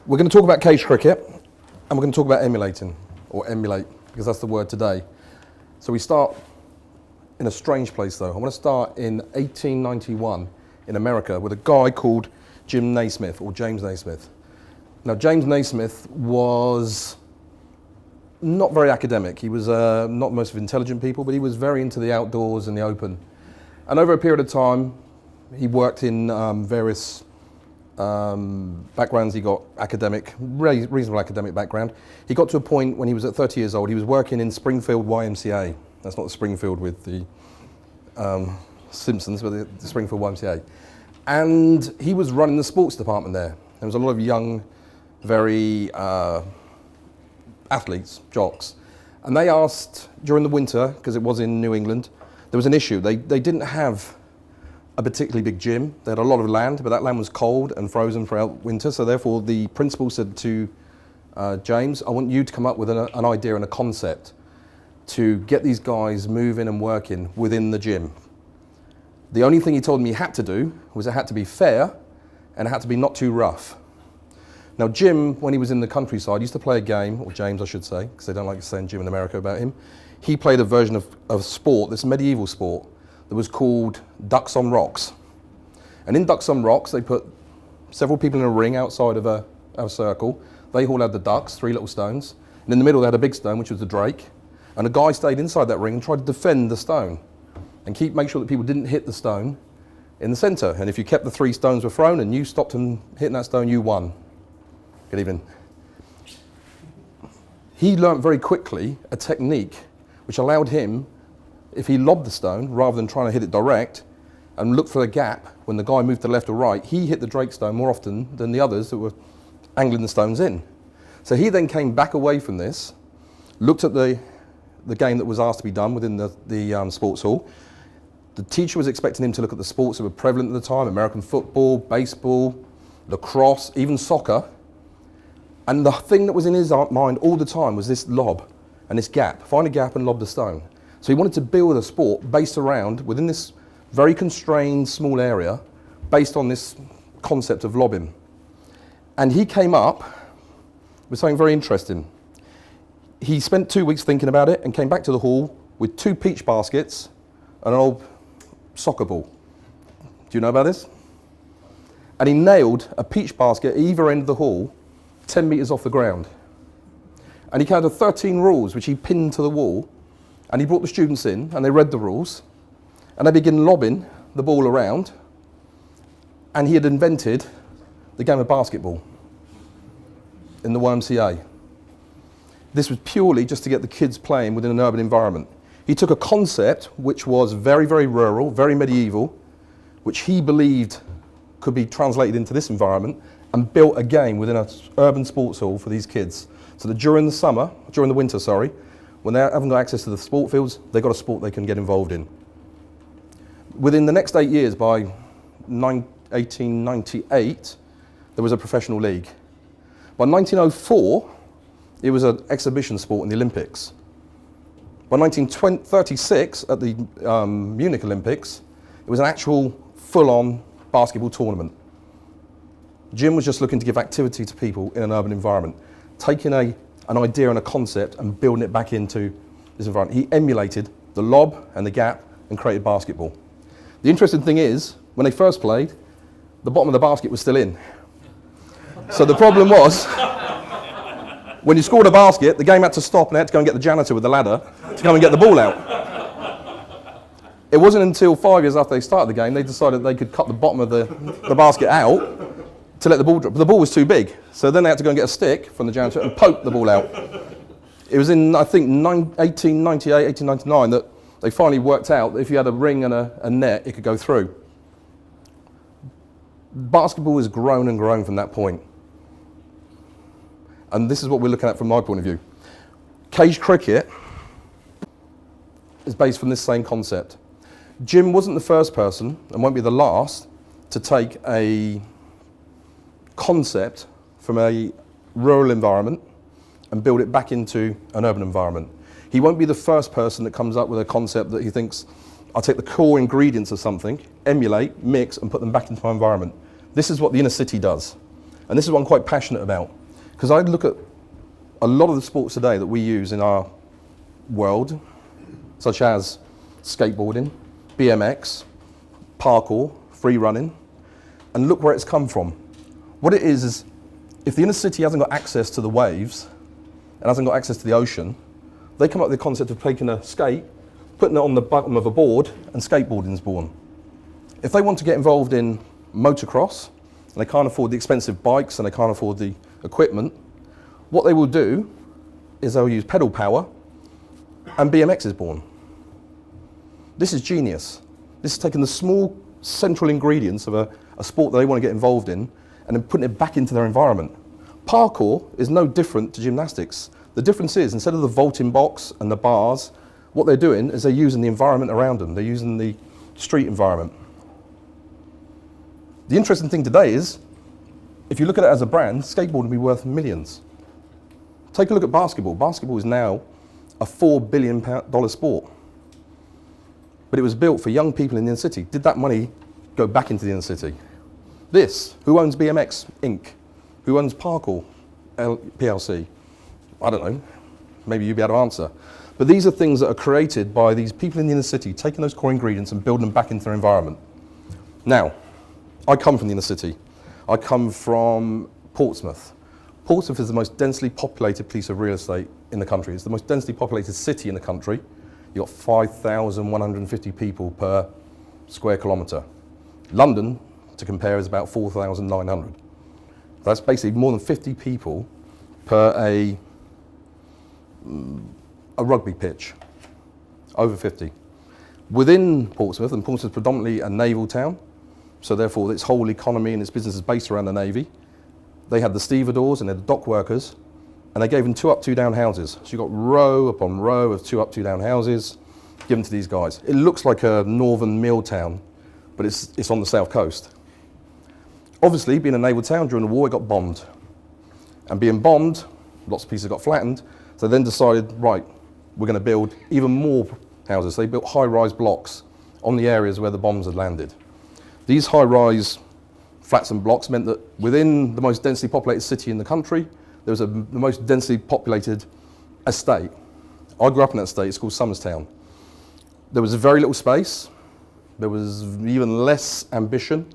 We're going to talk about cage cricket, and we're going to talk about emulating, or emulate, because that's the word today. So we start in a strange place though. I want to start in 1891 in America with a guy called Jim Naismith, or James Naismith. Now James Naismith was not very academic. He was not most of intelligent people, but he was very into the outdoors and the open. And over a period of time, he worked in various backgrounds. He got academic, reasonable academic background. He got to a point when he was at 30 years old, he was working in Springfield YMCA. That's not the Springfield with the Simpsons, but the Springfield YMCA. And he was running the sports department there. There was a lot of young, very athletes, jocks. And they asked during the winter, because it was in New England, there was an issue. They didn't have a particularly big gym. They had a lot of land, but that land was cold and frozen throughout winter. So therefore the principal said to James, I want you to come up with an idea and a concept to get these guys moving and working within the gym. The only thing he told me he had to do was it had to be fair and it had to be not too rough. Now Jim, when he was in the countryside, used to play a game, or James I should say, because they don't like saying Jim in America about him. He played a version of sport, this medieval sport, that was called Ducks on Rocks. And in Ducks on Rocks, they put several people in a ring outside of a circle. They all had the ducks, 3 little stones. And in the middle, they had a big stone, which was the drake. And a guy stayed inside that ring and tried to defend the stone and make sure that people didn't hit the stone in the center. And if you kept the 3 stones were thrown and you stopped them hitting that stone, you won. Good evening. He learnt very quickly a technique which allowed him, if he lobbed the stone, rather than trying to hit it direct, and look for a gap when the guy moved to the left or right, he hit the drake stone more often than the others that were angling the stones in. So he then came back away from this, looked at the game that was asked to be done within the sports hall. The teacher was expecting him to look at the sports that were prevalent at the time, American football, baseball, lacrosse, even soccer. And the thing that was in his mind all the time was this lob and this gap. Find a gap and lob the stone. So he wanted to build a sport based around, within this very constrained small area, based on this concept of lobbing. And he came up with something very interesting. He spent 2 weeks thinking about it and came back to the hall with 2 peach baskets and an old soccer ball. Do you know about this? And he nailed a peach basket at either end of the hall, 10 meters off the ground. And he counted 13 rules, which he pinned to the wall. And he brought the students in, and they read the rules, and they began lobbing the ball around, and he had invented the game of basketball in the YMCA. This was purely just to get the kids playing within an urban environment. He took a concept which was very, very rural, very medieval, which he believed could be translated into this environment, and built a game within an urban sports hall for these kids. So that during the winter, when they haven't got access to the sport fields, they've got a sport they can get involved in. Within the next 8 years, by 1898, there was a professional league. By 1904, it was an exhibition sport in the Olympics. By 1936, at the Munich Olympics, it was an actual full-on basketball tournament. Jim was just looking to give activity to people in an urban environment, taking an idea and a concept and building it back into this environment. He emulated the lob and the gap and created basketball. The interesting thing is, when they first played, the bottom of the basket was still in. So the problem was, when you scored a basket, the game had to stop and they had to go and get the janitor with the ladder to come and get the ball out. It wasn't until 5 years after they started the game, they decided they could cut the bottom of the basket out to let the ball drop. But the ball was too big. So then they had to go and get a stick from the janitor and poke the ball out. It was in, I think, 1898, 1899 that they finally worked out that if you had a ring and a net, it could go through. Basketball has grown and grown from that point. And this is what we're looking at from my point of view. Cage cricket is based from this same concept. Jim wasn't the first person, and won't be the last, to take a concept from a rural environment and build it back into an urban environment. He won't be the first person that comes up with a concept that he thinks, I'll take the core ingredients of something, emulate, mix, and put them back into my environment. This is what the inner city does. And this is what I'm quite passionate about, because I look at a lot of the sports today that we use in our world, such as skateboarding, BMX, parkour, free running, and look where it's come from. What it is if the inner city hasn't got access to the waves and hasn't got access to the ocean, they come up with the concept of taking a skate, putting it on the bottom of a board, and skateboarding's born. If they want to get involved in motocross, and they can't afford the expensive bikes and they can't afford the equipment, what they will do is they'll use pedal power, and BMX is born. This is genius. This is taking the small central ingredients of a sport that they want to get involved in and then putting it back into their environment. Parkour is no different to gymnastics. The difference is, instead of the vaulting box and the bars, what they're doing is they're using the environment around them. They're using the street environment. The interesting thing today is, if you look at it as a brand, skateboard will be worth millions. Take a look at basketball. Basketball is now a $4 billion sport. But it was built for young people in the inner city. Did that money go back into the inner city? Who owns BMX Inc.? Who owns Parkour PLC? I don't know. Maybe you'd be able to answer. But these are things that are created by these people in the inner city, taking those core ingredients and building them back into their environment. Now, I come from the inner city. I come from Portsmouth. Portsmouth is the most densely populated piece of real estate in the country. It's the most densely populated city in the country. You've got 5,150 people per square kilometre. London, to compare, is about 4,900. That's basically more than 50 people per a rugby pitch, over 50. Within Portsmouth, and Portsmouth is predominantly a naval town, so therefore its whole economy and its business is based around the Navy. They had the stevedores and they had the dock workers, and they gave them 2 up, 2 down houses. So you got row upon row of 2 up, 2 down houses given to these guys. It looks like a northern mill town, but it's on the south coast. Obviously, being a naval town during the war, it got bombed. And being bombed, lots of pieces got flattened, so they then decided, right, we're going to build even more houses. They built high-rise blocks on the areas where the bombs had landed. These high-rise flats and blocks meant that within the most densely populated city in the country, there was the most densely populated estate. I grew up in that estate. It's called Somerstown. There was very little space. There was even less ambition.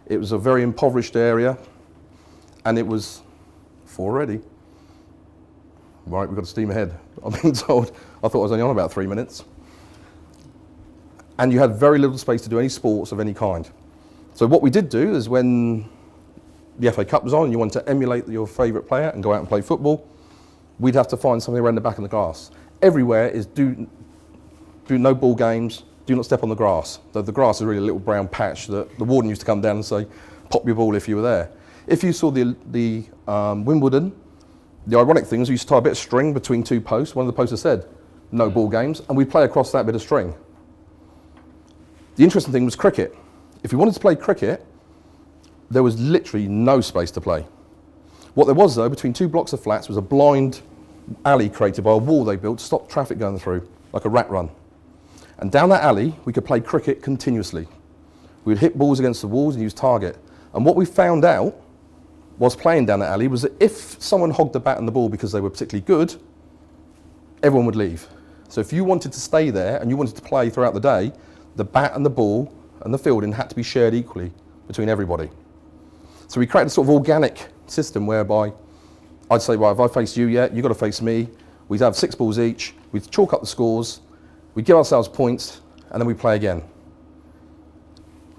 It was a very impoverished area, and it was already. Right, we've got to steam ahead. I've been told. I thought I was only on about 3 minutes. And you had very little space to do any sports of any kind. So what we did do is, when the FA Cup was on and you wanted to emulate your favourite player and go out and play football, we'd have to find something around the back of the grass. Everywhere is do no ball games, do not step on the grass. The grass is really a little brown patch that the warden used to come down and say, pop your ball if you were there. If you saw the Wimbledon, the ironic thing is we used to tie a bit of string between 2 posts. One of the posters said, no ball games, and we'd play across that bit of string. The interesting thing was cricket. If you wanted to play cricket, there was literally no space to play. What there was, though, between 2 blocks of flats was a blind alley created by a wall they built to stop traffic going through, like a rat run. And down that alley, we could play cricket continuously. We'd hit balls against the walls and use target. And what we found out whilst playing down that alley was that if someone hogged the bat and the ball because they were particularly good, everyone would leave. So if you wanted to stay there and you wanted to play throughout the day, the bat and the ball and the fielding had to be shared equally between everybody. So we created a sort of organic system whereby I'd say, right, if I face you, yeah, you've got to face me. We'd have 6 balls each, we'd chalk up the scores, we'd give ourselves points, and then we'd play again.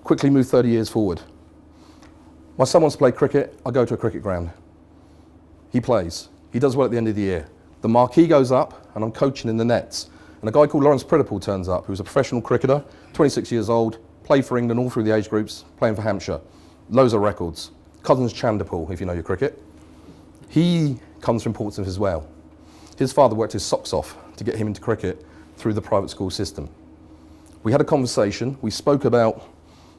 Quickly move 30 years forward. My son wants to play cricket, I go to a cricket ground. He plays. He does well at the end of the year. The marquee goes up, and I'm coaching in the nets. And a guy called Lawrence Pridipal turns up, who's a professional cricketer, 26 years old, played for England all through the age groups, playing for Hampshire. Loads of records. Cousins Chandapal, if you know your cricket. He comes from Portsmouth as well. His father worked his socks off to get him into cricket through the private school system. We had a conversation. We spoke about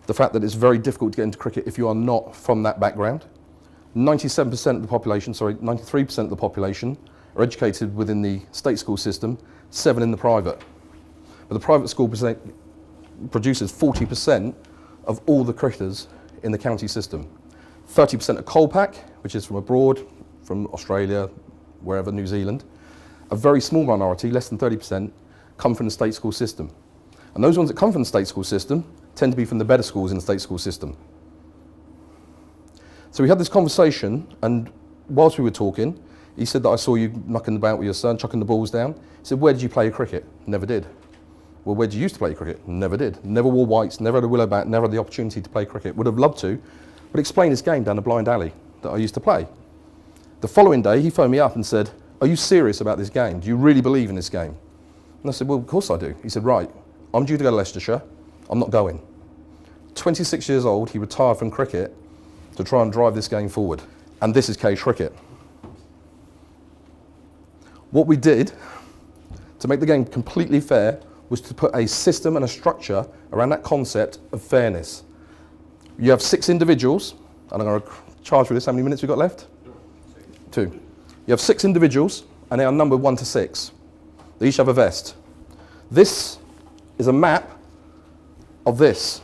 the fact that it's very difficult to get into cricket if you are not from that background. 93% of the population are educated within the state school system, 7 in the private. But the private school produces 40% of all the cricketers in the county system. 30% of coal pack, which is from abroad, from Australia, wherever, New Zealand. A very small minority, less than 30%, come from the state school system. And those ones that come from the state school system tend to be from the better schools in the state school system. So we had this conversation, and whilst we were talking, he said that I saw you knocking about with your son, chucking the balls down. He said, where did you play your cricket? Never did. Well, where did you used to play your cricket? Never did. Never wore whites, never had a willow bat, never had the opportunity to play cricket. Would have loved to, but explain this game down the blind alley that I used to play. The following day, he phoned me up and said, are you serious about this game? Do you really believe in this game? And I said, well, of course I do. He said, right, I'm due to go to Leicestershire. I'm not going. 26 years old, he retired from cricket to try and drive this game forward. And this is cage cricket. What we did to make the game completely fair was to put a system and a structure around that concept of fairness. You have 6 individuals, and I'm going to charge for this. How many minutes we've got left? 2. You have 6 individuals, and they are numbered 1 to 6. They each have a vest. This is a map of this.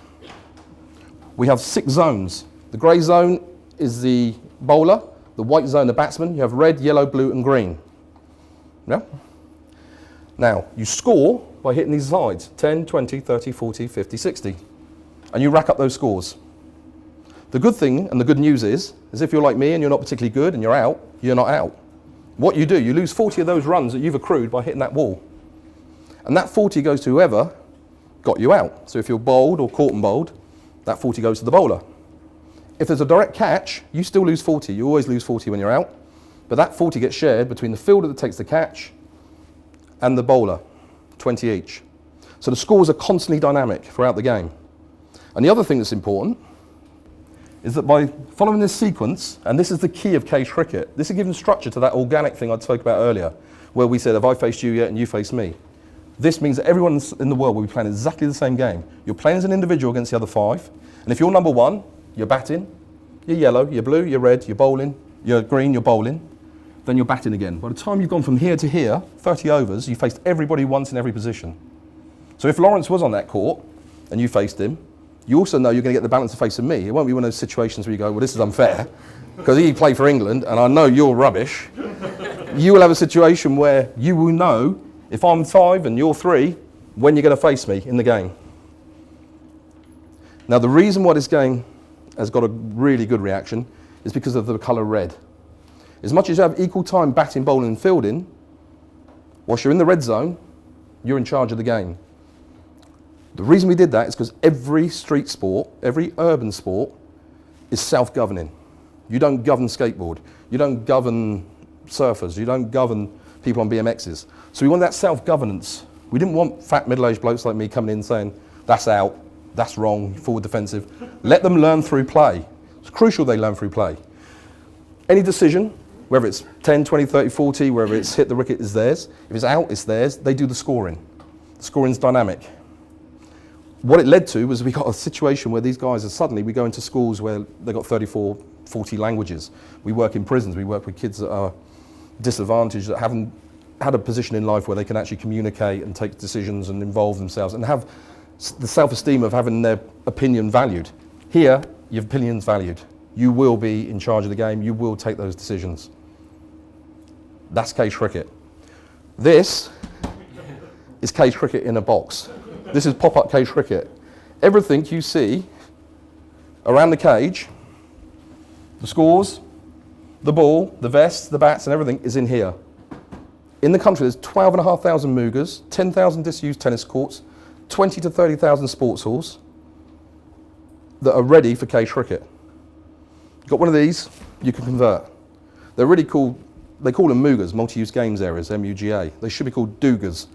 We have 6 zones. The grey zone is the bowler, the white zone the batsman. You have red, yellow, blue and green. Yeah? Now, you score by hitting these sides, 10, 20, 30, 40, 50, 60. And you rack up those scores. The good thing and the good news is if you're like me and you're not particularly good and you're out, you're not out. What you do, you lose 40 of those runs that you've accrued by hitting that wall. And that 40 goes to whoever got you out. So if you're bowled or caught and bowled, that 40 goes to the bowler. If there's a direct catch, you still lose 40. You always lose 40 when you're out. But that 40 gets shared between the fielder that takes the catch and the bowler, 20 each. So the scores are constantly dynamic throughout the game. And the other thing that's important is that by following this sequence, and this is the key of cage cricket, this is giving structure to that organic thing I spoke about earlier, where we said, have I faced you yet and you faced me? This means that everyone in the world will be playing exactly the same game. You're playing as an individual against the other 5, and if you're number 1, you're batting, you're yellow, you're blue, you're red, you're bowling, you're green, you're bowling, then you're batting again. By the time you've gone from here to here, 30 overs, you faced everybody once in every position. So if Lawrence was on that court and you faced him, you also know you're going to get the balance of facing me. It won't be one of those situations where you go, well, this is unfair, because he played for England and I know you're rubbish. You will have a situation where you will know if I'm 5 and you're 3, when you're going to face me in the game. Now, the reason why this game has got a really good reaction is because of the colour red. As much as you have equal time batting, bowling and fielding, whilst you're in the red zone, you're in charge of the game. The reason we did that is because every street sport, every urban sport is self-governing. You don't govern skateboard, you don't govern surfers, you don't govern people on BMXs. So we want that self-governance. We didn't want fat middle-aged blokes like me coming in saying, that's out, that's wrong, forward defensive. Let them learn through play. It's crucial they learn through play. Any decision, whether it's 10, 20, 30, 40, whether it's hit the wicket, is theirs. If it's out, it's theirs. They do the scoring. The scoring's dynamic. What it led to was we got a situation where these guys are suddenly, we go into schools where they've got 34, 40 languages. We work in prisons. We work with kids that are disadvantaged, that haven't had a position in life where they can actually communicate and take decisions and involve themselves and have the self-esteem of having their opinion valued. Here, your opinion's valued. You will be in charge of the game. You will take those decisions. That's cage cricket. This is cage cricket in a box. This is pop-up cage cricket. Everything you see around the cage, the scores, the ball, the vests, the bats and everything is in here. In the country there's 12,500 Mugas, 10,000 disused tennis courts, 20 to 30,000 sports halls that are ready for cage cricket. You've got one of these, you can convert. They're really cool, they call them Mugas, multi-use games areas, MUGA. They should be called Dugas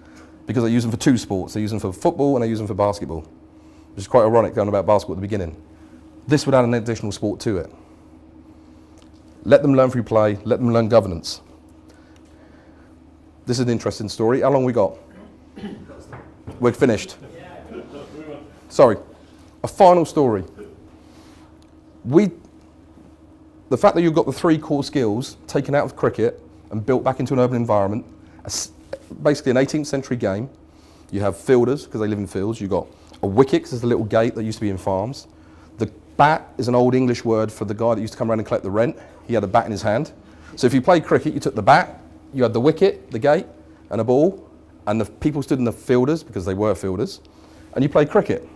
because they use them for 2 sports. They use them for football and they use them for basketball, which is quite ironic going about basketball at the beginning. This would add an additional sport to it. Let them learn through play, let them learn governance. This is an interesting story. How long we got? We're finished. Sorry. A final story. The fact that you've got the 3 core skills taken out of cricket and built back into an urban environment, basically an 18th century game. You have fielders, because they live in fields. You've got a wicket, because there's a little gate that used to be in farms. The Bat is an old English word for the guy that used to come around and collect the rent. He had a bat in his hand. So if you played cricket, you took the bat, you had the wicket, the gate, and a ball, and the people stood in the fielders, because they were fielders, and you played cricket.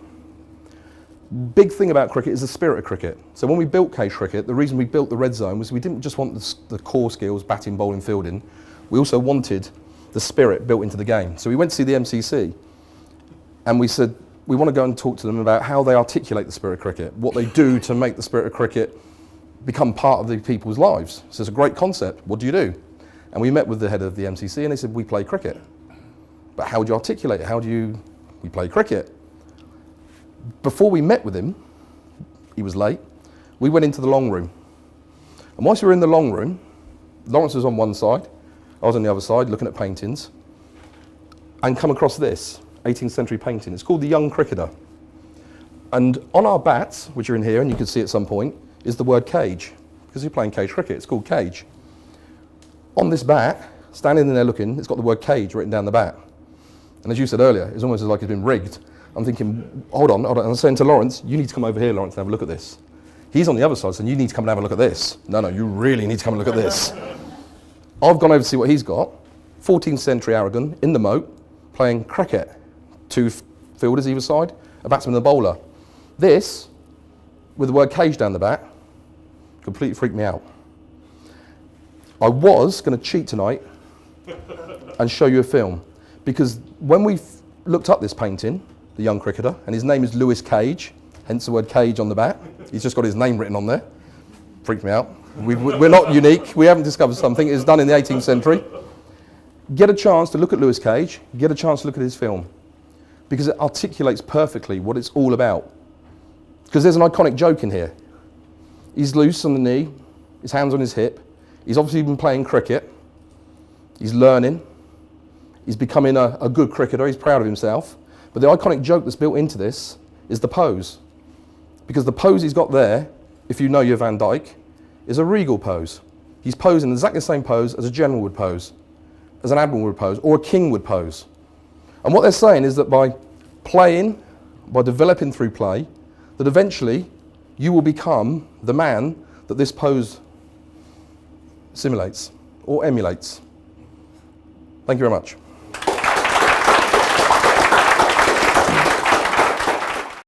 Big thing about cricket is the spirit of cricket. So when we built cage cricket, the reason we built the red zone was we didn't just want the core skills, batting, bowling, fielding. We also wanted the spirit built into the game. So we went to see the MCC, and we said, we want to go and talk to them about how they articulate the spirit of cricket, what they do to make the spirit of cricket become part of the people's lives. So it's a great concept. What do you do? And we met with the head of the MCC, and they said, we play cricket. But how do you articulate it? We play cricket. Before we met with him, he was late, we went into the long room. And whilst we were in the long room, Lawrence was on one side, I was on the other side looking at paintings, and come across this 18th century painting. It's called The Young Cricketer. And on our bats, which are in here, and you can see at some point, is the word cage, because you're playing cage cricket, it's called cage. On this bat, standing in there looking, it's got the word cage written down the bat. And as you said earlier, it's almost like it's been rigged. I'm thinking, hold on. And I'm saying to Lawrence, you need to come over here, Lawrence, and have a look at this. He's on the other side saying, you need to come and have a look at this. No, you really need to come and look at this. I've gone over to see what he's got. 14th century Aragon, in the moat, playing cricket. 2 fielders either side, a batsman and a bowler. This, with the word cage down the back, completely freaked me out. I was going to cheat tonight and show you a film, because when we looked up this painting, The Young Cricketer, and his name is Lewis Cage, hence the word cage on the back. He's just got his name written on there. Freaked me out. We're not unique. We haven't discovered something. It was done in the 18th century. Get a chance to look at Lewis Cage, get a chance to look at his film, because it articulates perfectly what it's all about. Because there's an iconic joke in here. He's loose on the knee, his hands on his hip. He's obviously been playing cricket. He's learning. He's becoming a good cricketer. He's proud of himself. But the iconic joke that's built into this is the pose. Because the pose he's got there, if you know your Van Dyke, is a regal pose. He's posing exactly the same pose as a general would pose, as an admiral would pose, or a king would pose. And what they're saying is that by playing, by developing through play, that eventually you will become the man that this pose simulates or emulates. Thank you very much.